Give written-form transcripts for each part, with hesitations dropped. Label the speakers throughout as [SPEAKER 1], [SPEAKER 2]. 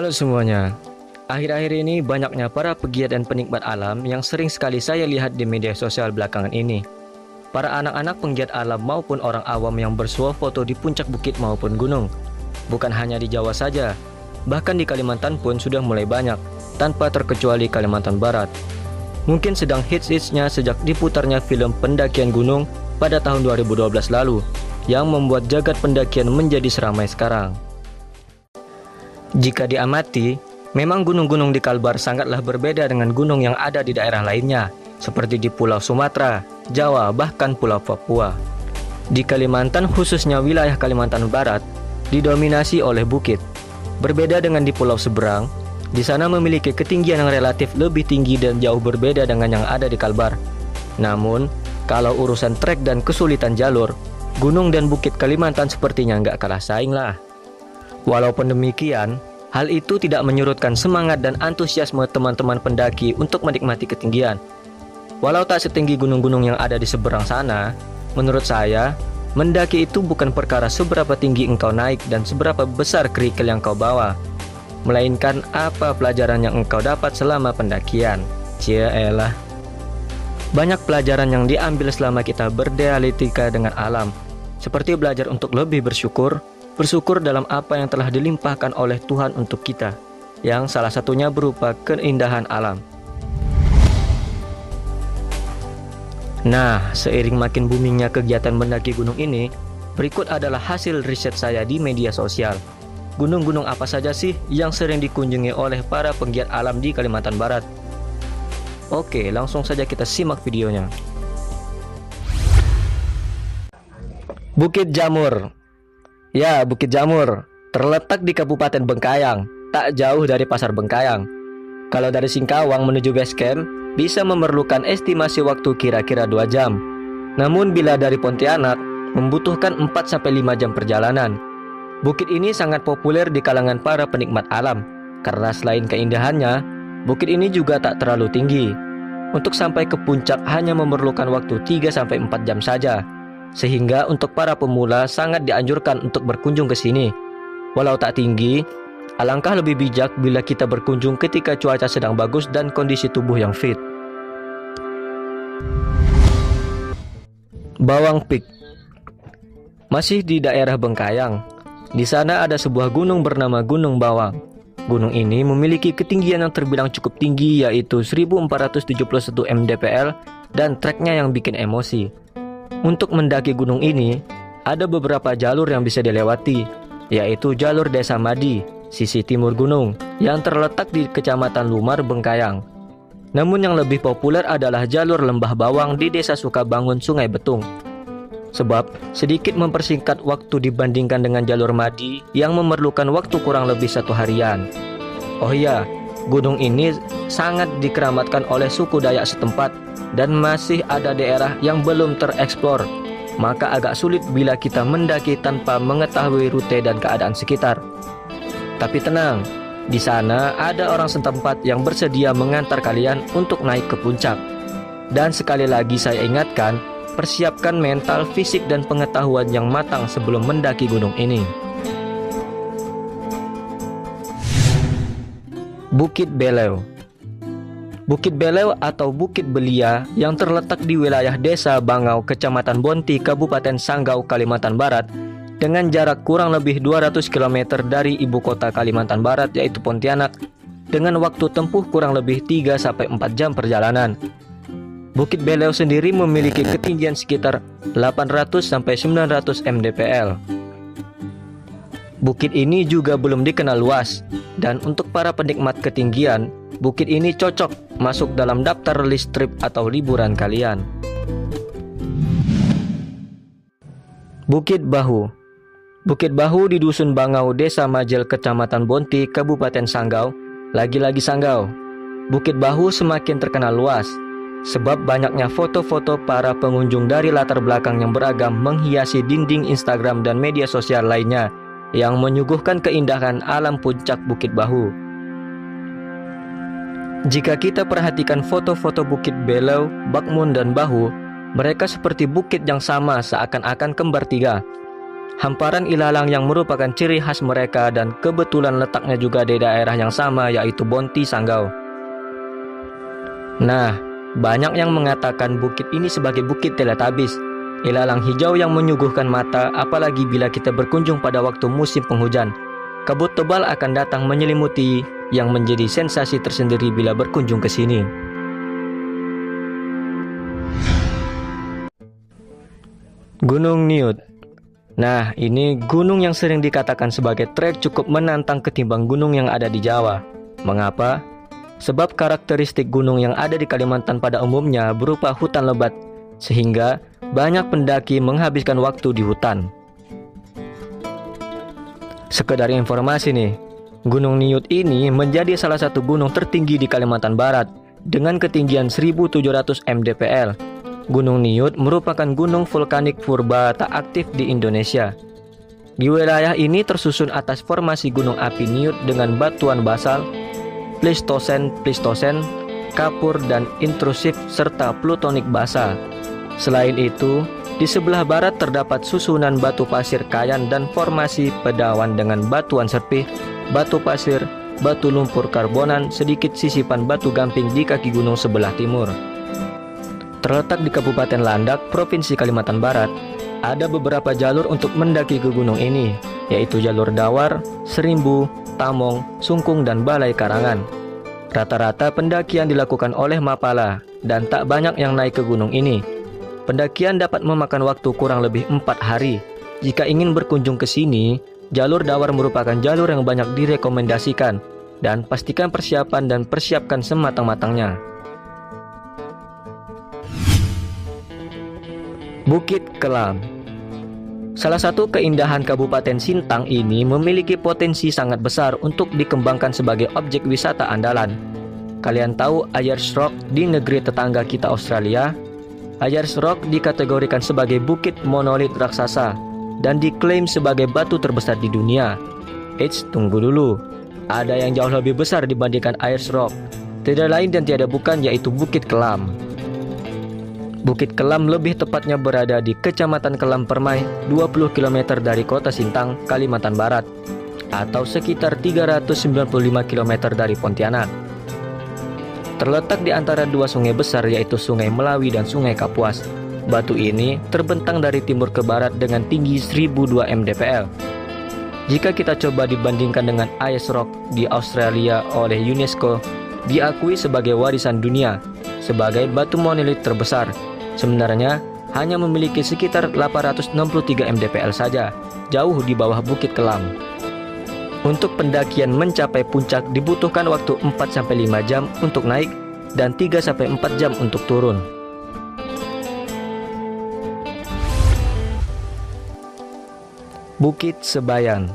[SPEAKER 1] Halo semuanya. Akhir-akhir ini banyaknya para pegiat dan penikmat alam yang sering sekali saya lihat di media sosial belakangan ini. Para anak-anak penggiat alam maupun orang awam yang bersuah foto di puncak bukit maupun gunung. Bukan hanya di Jawa saja, bahkan di Kalimantan pun sudah mulai banyak, tanpa terkecuali Kalimantan Barat. Mungkin sedang hits-hitsnya sejak diputarnya film pendakian gunung pada tahun 2012 lalu, yang membuat jagat pendakian menjadi seramai sekarang. Jika diamati, memang gunung-gunung di Kalbar sangatlah berbeda dengan gunung yang ada di daerah lainnya, seperti di Pulau Sumatera, Jawa, bahkan Pulau Papua. Di Kalimantan, khususnya wilayah Kalimantan Barat, didominasi oleh bukit. Berbeda dengan di pulau seberang, di sana memiliki ketinggian yang relatif lebih tinggi dan jauh berbeda dengan yang ada di Kalbar. Namun, kalau urusan trek dan kesulitan jalur, gunung dan bukit Kalimantan sepertinya nggak kalah saing lah. Walaupun demikian, hal itu tidak menyurutkan semangat dan antusiasme teman-teman pendaki untuk menikmati ketinggian. Walau tak setinggi gunung-gunung yang ada di seberang sana, menurut saya, mendaki itu bukan perkara seberapa tinggi engkau naik dan seberapa besar kerikil yang kau bawa, melainkan apa pelajaran yang engkau dapat selama pendakian. Ciaelah. Banyak pelajaran yang diambil selama kita berdialektika dengan alam, seperti belajar untuk lebih bersyukur dalam apa yang telah dilimpahkan oleh Tuhan untuk kita, yang salah satunya berupa keindahan alam. Nah, seiring makin boomingnya kegiatan mendaki gunung ini, berikut adalah hasil riset saya di media sosial. Gunung-gunung apa saja sih yang sering dikunjungi oleh para penggiat alam di Kalimantan Barat? Oke, langsung saja kita simak videonya. Bukit Jamur. Ya, Bukit Jamur terletak di Kabupaten Bengkayang, tak jauh dari Pasar Bengkayang. Kalau dari Singkawang menuju base camp, bisa memerlukan estimasi waktu kira-kira 2 jam. Namun bila dari Pontianak, membutuhkan 4-5 jam perjalanan. Bukit ini sangat populer di kalangan para penikmat alam, karena selain keindahannya, bukit ini juga tak terlalu tinggi. Untuk sampai ke puncak hanya memerlukan waktu 3-4 jam saja. Sehingga untuk para pemula sangat dianjurkan untuk berkunjung ke sini. Walau tak tinggi, alangkah lebih bijak bila kita berkunjung ketika cuaca sedang bagus dan kondisi tubuh yang fit. Bawang Peak. Masih di daerah Bengkayang. Di sana ada sebuah gunung bernama Gunung Bawang. Gunung ini memiliki ketinggian yang terbilang cukup tinggi, yaitu 1471 mdpl dan treknya yang bikin emosi. Untuk mendaki gunung ini, ada beberapa jalur yang bisa dilewati, yaitu jalur Desa Madi, sisi timur gunung, yang terletak di Kecamatan Lumar, Bengkayang. Namun yang lebih populer adalah jalur Lembah Bawang di Desa Sukabangun, Sungai Betung. Sebab sedikit mempersingkat waktu dibandingkan dengan jalur Madi yang memerlukan waktu kurang lebih 1 harian. Oh iya, gunung ini sangat dikeramatkan oleh suku Dayak setempat, dan masih ada daerah yang belum tereksplor, maka agak sulit bila kita mendaki tanpa mengetahui rute dan keadaan sekitar. Tapi tenang, di sana ada orang setempat yang bersedia mengantar kalian untuk naik ke puncak. Dan sekali lagi saya ingatkan, persiapkan mental, fisik, dan pengetahuan yang matang sebelum mendaki gunung ini. Bukit Belew. Bukit Belew atau Bukit Belia yang terletak di wilayah Desa Bangau, Kecamatan Bonti, Kabupaten Sanggau, Kalimantan Barat, dengan jarak kurang lebih 200 km dari ibu kota Kalimantan Barat yaitu Pontianak, dengan waktu tempuh kurang lebih 3-4 jam perjalanan. Bukit Belew sendiri memiliki ketinggian sekitar 800-900 mdpl. Bukit ini juga belum dikenal luas, dan untuk para penikmat ketinggian, bukit ini cocok masuk dalam daftar list trip atau liburan kalian. Bukit Bahu. Bukit Bahu di Dusun Bangau, Desa Majel, Kecamatan Bonti, Kabupaten Sanggau, lagi-lagi Sanggau. Bukit Bahu semakin terkenal luas, sebab banyaknya foto-foto para pengunjung dari latar belakang yang beragam menghiasi dinding Instagram dan media sosial lainnya, yang menyuguhkan keindahan alam puncak Bukit Bahu. Jika kita perhatikan foto-foto Bukit Belew, Bakmun, dan Bahu, mereka seperti bukit yang sama seakan-akan kembar tiga. Hamparan ilalang yang merupakan ciri khas mereka dan kebetulan letaknya juga di daerah yang sama, yaitu Bonti Sanggau. Nah, banyak yang mengatakan bukit ini sebagai bukit Teletubbies, ilalang hijau yang menyuguhkan mata, apalagi bila kita berkunjung pada waktu musim penghujan. Kabut tebal akan datang menyelimuti yang menjadi sensasi tersendiri bila berkunjung ke sini. Gunung Niut. Nah, ini gunung yang sering dikatakan sebagai trek cukup menantang ketimbang gunung yang ada di Jawa. Mengapa? Sebab karakteristik gunung yang ada di Kalimantan pada umumnya berupa hutan lebat, sehingga banyak pendaki menghabiskan waktu di hutan. Sekedar informasi nih, Gunung Niut ini menjadi salah satu gunung tertinggi di Kalimantan Barat dengan ketinggian 1700 mdpl. Gunung Niut merupakan gunung vulkanik purba tak aktif di Indonesia. Di wilayah ini tersusun atas formasi gunung api Niut dengan batuan basal, Pleistosen, kapur dan intrusif serta plutonik basa. Selain itu, di sebelah barat terdapat susunan batu pasir kayan dan formasi pedawan dengan batuan serpih, batu pasir, batu lumpur karbonan, sedikit sisipan batu gamping di kaki gunung sebelah timur. Terletak di Kabupaten Landak, Provinsi Kalimantan Barat, ada beberapa jalur untuk mendaki ke gunung ini, yaitu jalur Dawar, Serimbu, Tamong, Sungkung, dan Balai Karangan. Rata-rata pendakian dilakukan oleh Mapala, dan tak banyak yang naik ke gunung ini. Pendakian dapat memakan waktu kurang lebih 4 hari. Jika ingin berkunjung ke sini, jalur Dawar merupakan jalur yang banyak direkomendasikan, dan pastikan persiapan dan persiapkan sematang-matangnya. Bukit Kelam. Salah satu keindahan Kabupaten Sintang ini memiliki potensi sangat besar untuk dikembangkan sebagai objek wisata andalan. Kalian tahu Ayers Rock di negeri tetangga kita Australia? Ayers Rock dikategorikan sebagai bukit monolit raksasa dan diklaim sebagai batu terbesar di dunia. Eits, tunggu dulu. Ada yang jauh lebih besar dibandingkan Ayers Rock. Tidak lain dan tiada bukan yaitu Bukit Kelam. Bukit Kelam lebih tepatnya berada di Kecamatan Kelam Permai, 20 km dari kota Sintang, Kalimantan Barat, atau sekitar 395 km dari Pontianak. Terletak di antara dua sungai besar yaitu Sungai Melawi dan Sungai Kapuas. Batu ini terbentang dari timur ke barat dengan tinggi 1002 mdpl. Jika kita coba dibandingkan dengan Ayers Rock di Australia oleh UNESCO, diakui sebagai warisan dunia, sebagai batu monolit terbesar. Sebenarnya hanya memiliki sekitar 863 mdpl saja, jauh di bawah Bukit Kelam. Untuk pendakian mencapai puncak dibutuhkan waktu 4-5 jam untuk naik dan 3-4 jam untuk turun. Bukit Sebayan.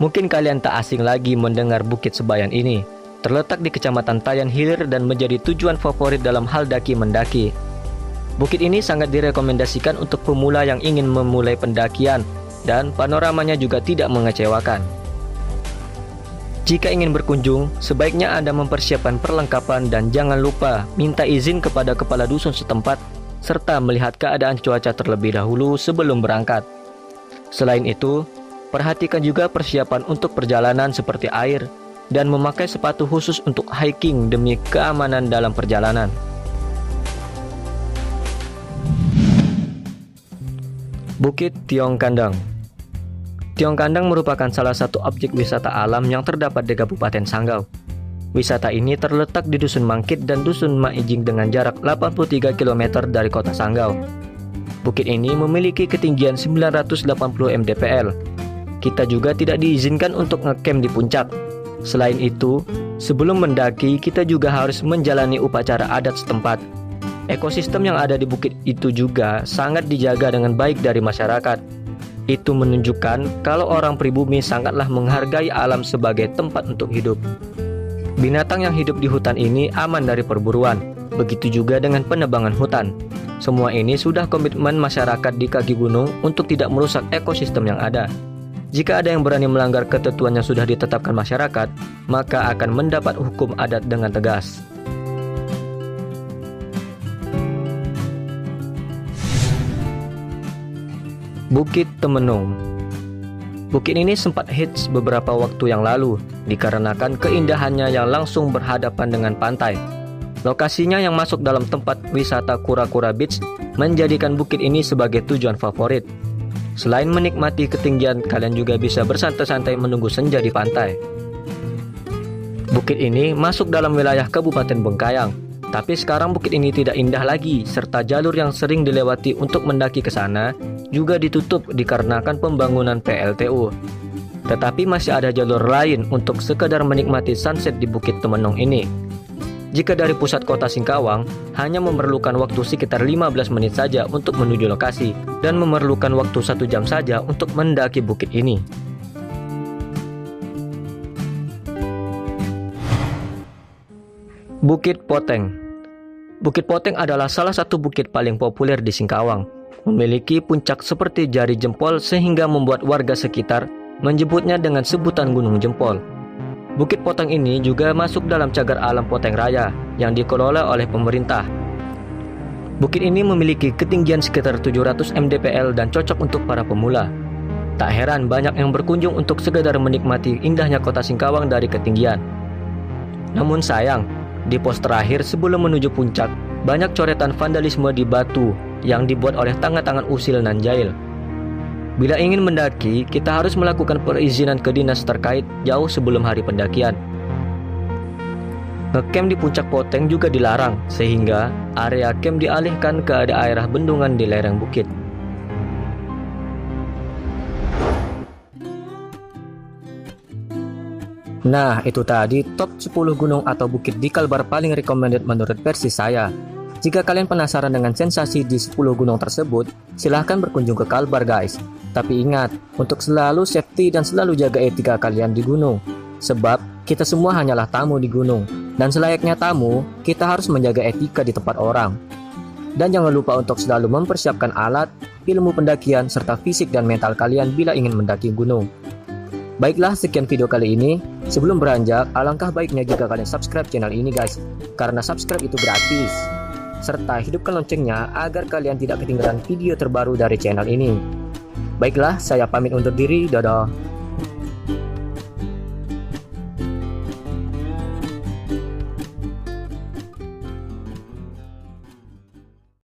[SPEAKER 1] Mungkin kalian tak asing lagi mendengar Bukit Sebayan ini. Terletak di Kecamatan Tayan Hilir dan menjadi tujuan favorit dalam hal daki-mendaki. Bukit ini sangat direkomendasikan untuk pemula yang ingin memulai pendakian dan panoramanya juga tidak mengecewakan. Jika ingin berkunjung, sebaiknya Anda mempersiapkan perlengkapan dan jangan lupa minta izin kepada kepala dusun setempat serta melihat keadaan cuaca terlebih dahulu sebelum berangkat. Selain itu, perhatikan juga persiapan untuk perjalanan seperti air dan memakai sepatu khusus untuk hiking demi keamanan dalam perjalanan. Bukit Tiong Kandang. Tiong Kandang merupakan salah satu objek wisata alam yang terdapat di Kabupaten Sanggau. Wisata ini terletak di Dusun Mangkit dan Dusun Maijing dengan jarak 83 km dari kota Sanggau. Bukit ini memiliki ketinggian 980 mdpl. Kita juga tidak diizinkan untuk ngecamp di puncak. Selain itu, sebelum mendaki kita juga harus menjalani upacara adat setempat. Ekosistem yang ada di bukit itu juga sangat dijaga dengan baik dari masyarakat. Itu menunjukkan kalau orang pribumi sangatlah menghargai alam sebagai tempat untuk hidup. Binatang yang hidup di hutan ini aman dari perburuan, begitu juga dengan penebangan hutan. Semua ini sudah komitmen masyarakat di kaki gunung untuk tidak merusak ekosistem yang ada. Jika ada yang berani melanggar ketentuan yang sudah ditetapkan masyarakat, maka akan mendapat hukum adat dengan tegas. Bukit Temenung. Bukit ini sempat hits beberapa waktu yang lalu dikarenakan keindahannya yang langsung berhadapan dengan pantai. Lokasinya yang masuk dalam tempat wisata Kura-Kura Beach menjadikan bukit ini sebagai tujuan favorit. Selain menikmati ketinggian, kalian juga bisa bersantai-santai menunggu senja di pantai. Bukit ini masuk dalam wilayah Kabupaten Bengkayang, tapi sekarang bukit ini tidak indah lagi, serta jalur yang sering dilewati untuk mendaki ke sana juga ditutup dikarenakan pembangunan PLTU. Tetapi masih ada jalur lain untuk sekadar menikmati sunset di Bukit Temenung ini. Jika dari pusat kota Singkawang, hanya memerlukan waktu sekitar 15 menit saja untuk menuju lokasi dan memerlukan waktu 1 jam saja untuk mendaki bukit ini. Bukit Poteng. Bukit Poteng adalah salah satu bukit paling populer di Singkawang. Memiliki puncak seperti jari jempol sehingga membuat warga sekitar menyebutnya dengan sebutan Gunung Jempol. Bukit Poteng ini juga masuk dalam cagar alam Poteng Raya yang dikelola oleh pemerintah. Bukit ini memiliki ketinggian sekitar 700 mdpl dan cocok untuk para pemula. Tak heran banyak yang berkunjung untuk sekedar menikmati indahnya kota Singkawang dari ketinggian. Namun sayang, di pos terakhir sebelum menuju puncak, banyak coretan vandalisme di batu yang dibuat oleh tangan-tangan usil nan jahil. Bila ingin mendaki, kita harus melakukan perizinan ke dinas terkait jauh sebelum hari pendakian. Ngecamp di puncak Poteng juga dilarang, sehingga area camp dialihkan ke daerah bendungan di lereng bukit. Nah, itu tadi top 10 gunung atau bukit di Kalbar paling recommended menurut versi saya. Jika kalian penasaran dengan sensasi di 10 gunung tersebut, silahkan berkunjung ke Kalbar guys. Tapi ingat, untuk selalu safety dan selalu jaga etika kalian di gunung. Sebab, kita semua hanyalah tamu di gunung. Dan selayaknya tamu, kita harus menjaga etika di tempat orang. Dan jangan lupa untuk selalu mempersiapkan alat, ilmu pendakian, serta fisik dan mental kalian bila ingin mendaki gunung. Baiklah, sekian video kali ini. Sebelum beranjak, alangkah baiknya jika kalian subscribe channel ini guys. Karena subscribe itu gratis. Serta hidupkan loncengnya agar kalian tidak ketinggalan video terbaru dari channel ini. Baiklah, saya pamit undur diri. Dadah.